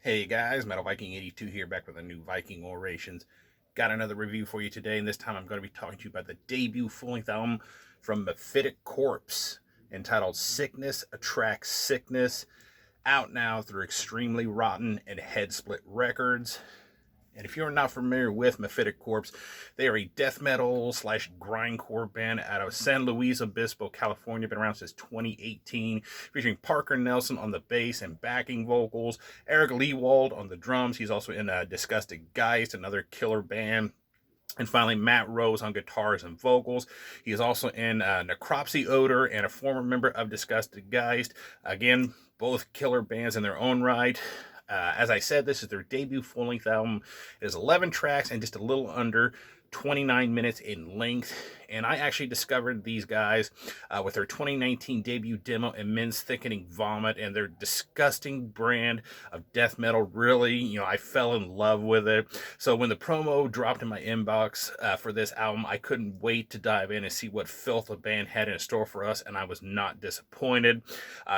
Hey guys, Metal Viking 82 here, back with a new Viking Orations. Got another review for you today, and this time I'm going to be talking to you about the debut full-length album from Mephitic Corpse, entitled Sickness Attracts Sickness, out now through Extremely Rotten and Headsplit Records. And if you're not familiar with Mephitic Corpse, they are a death metal slash grindcore band out of San Luis Obispo, California. Been around since 2018, featuring Parker Nelson on the bass and backing vocals, Eric Lewald on the drums. He's also in Disgusted Geist, another killer band. And finally, Matt Rose on guitars and vocals. He is also in Necropsy Odor and a former member of Disgusted Geist. Again, both killer bands in their own right. As I said, this is their debut full-length album. It is 11 tracks and just a little under 29 minutes in length. And I actually discovered these guys with their 2019 debut demo, Immense Thickening Vomit, and their disgusting brand of death metal. Really, I fell in love with it. So when the promo dropped in my inbox for this album, I couldn't wait to dive in and see what filth the band had in store for us, and I was not disappointed.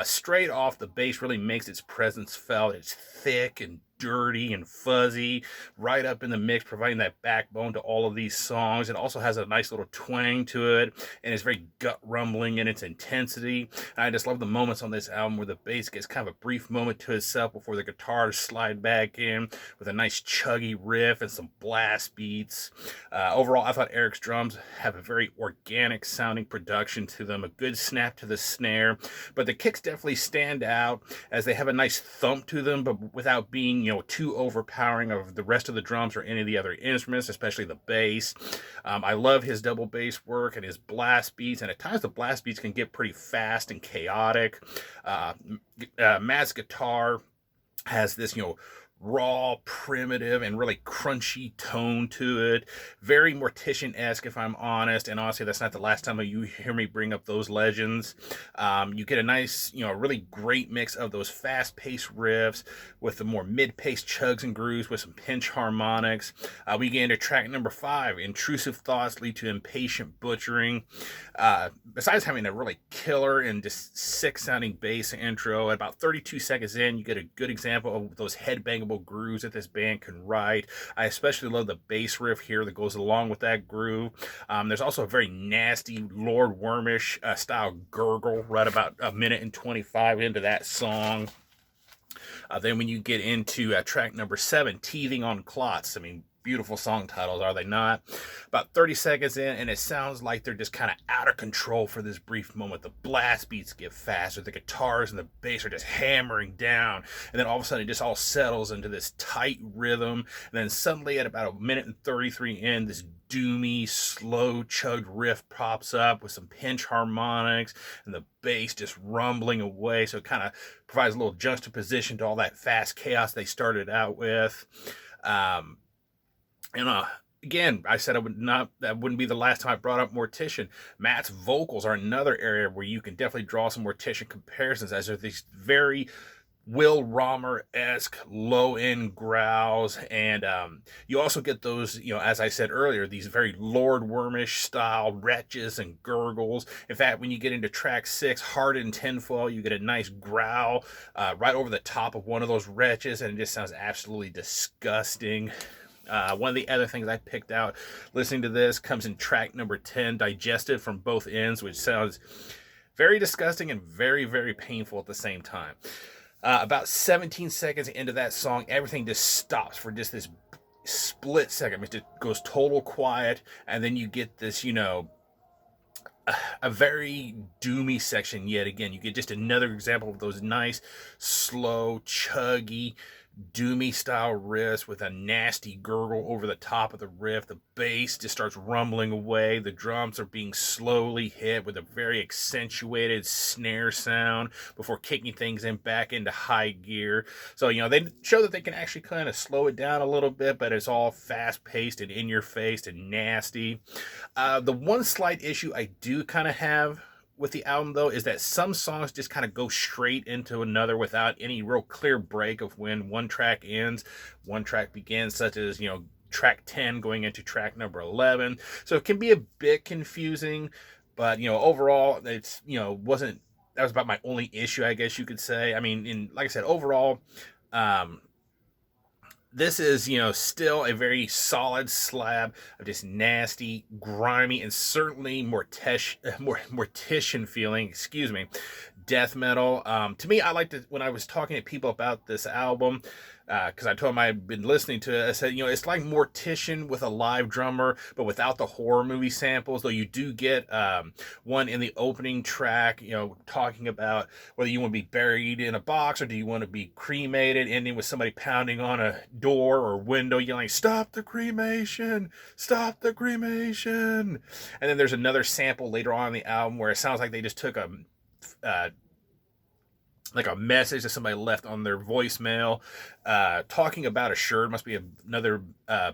Straight off, the bass really makes its presence felt. It's thick and dirty and fuzzy, right up in the mix, providing that backbone to all of these songs. It also has a nice little twang to it, and it's very gut rumbling in its intensity. And I just love the moments on this album where the bass gets kind of a brief moment to itself before the guitars slide back in with a nice chuggy riff and some blast beats. Overall, I thought Eric's drums have a very organic sounding production to them, a good snap to the snare, but the kicks definitely stand out as they have a nice thump to them, but without being too overpowering of the rest of the drums or any of the other instruments, especially the bass. I love his double bass work and his blast beats, and at times the blast beats can get pretty fast and chaotic. Matt's guitar has this, raw, primitive, and really crunchy tone to it. Very Mortician-esque, if I'm honest. And honestly, that's not the last time you hear me bring up those legends. You get a nice, really great mix of those fast-paced riffs with the more mid-paced chugs and grooves with some pinch harmonics. We get into track number 5, Intrusive Thoughts Lead to Impatient Butchering. Besides having a really killer and just sick-sounding bass intro, at about 32 seconds in, you get a good example of those headbangable grooves that this band can write. I especially love the bass riff here that goes along with that groove. There's also a very nasty Lord Wormish style gurgle right about a minute and 25 into that song. Then when you get into track number 7, Teething on Clots, beautiful song titles, are they not? About 30 seconds in, and it sounds like they're just kind of out of control for this brief moment. The blast beats get faster, the guitars and the bass are just hammering down, and then all of a sudden it just all settles into this tight rhythm, and then suddenly at about a minute and 33 in, this doomy, slow chugged riff pops up with some pinch harmonics and the bass just rumbling away, so it kind of provides a little juxtaposition to all that fast chaos they started out with. Again, I said that wouldn't be the last time I brought up Mortician. Matt's vocals are another area where you can definitely draw some Mortician comparisons, as they're these very Will Romer-esque low-end growls, and you also get those, as I said earlier, these very Lord Wormish style retches and gurgles. In fact, when you get into track 6, Hardened Tinfoil, you get a nice growl right over the top of one of those retches, and it just sounds absolutely disgusting. One of the other things I picked out listening to this comes in track number 10, Digested from Both Ends, which sounds very disgusting and very, very painful at the same time. About 17 seconds into that song, everything just stops for just this split second. It just goes total quiet, and then you get this, a very doomy section yet again. You get just another example of those nice, slow, chuggy, doomy style riffs with a nasty gurgle over the top of the riff. The bass just starts rumbling away. The drums are being slowly hit with a very accentuated snare sound before kicking things back into high gear. So, they show that they can actually kind of slow it down a little bit, but it's all fast paced and in your face and nasty. The one slight issue I do kind of have with the album, though, is that some songs just kind of go straight into another without any real clear break of when one track ends, one track begins, such as, track 10 going into track number 11. So it can be a bit confusing, but, overall, it's, wasn't, that was about my only issue, I guess you could say. Like I said, overall, this is, still a very solid slab of just nasty, grimy, and certainly mortician feeling, excuse me, death metal. To me, I liked it when I was talking to people about this album, because I told them I had been listening to it. I said, it's like Mortician with a live drummer, but without the horror movie samples, though you do get one in the opening track, talking about whether you want to be buried in a box or do you want to be cremated, ending with somebody pounding on a door or window yelling, "Stop the cremation! Stop the cremation!" And then there's another sample later on in the album where it sounds like they just took uh, a message that somebody left on their voicemail, talking about a shirt. Must be another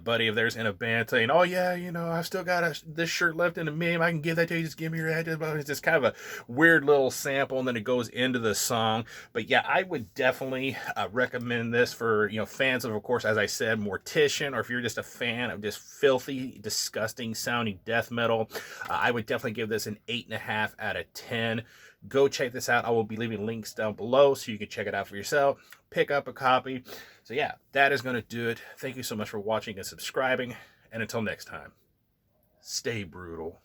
buddy of theirs in a band saying, "Oh yeah, I've still got this shirt left in the meme. I can give that to you. Just give me your address." It's just kind of a weird little sample, and then it goes into the song. But yeah, I would definitely recommend this for fans of course, as I said, Mortician, or if you're just a fan of just filthy, disgusting sounding death metal. I would definitely give this an 8.5 out of 10. Go check this out. I will be leaving links down below so you can check it out for yourself. Pick up a copy. So yeah, that is going to do it. Thank you so much for watching and subscribing. And until next time, stay brutal.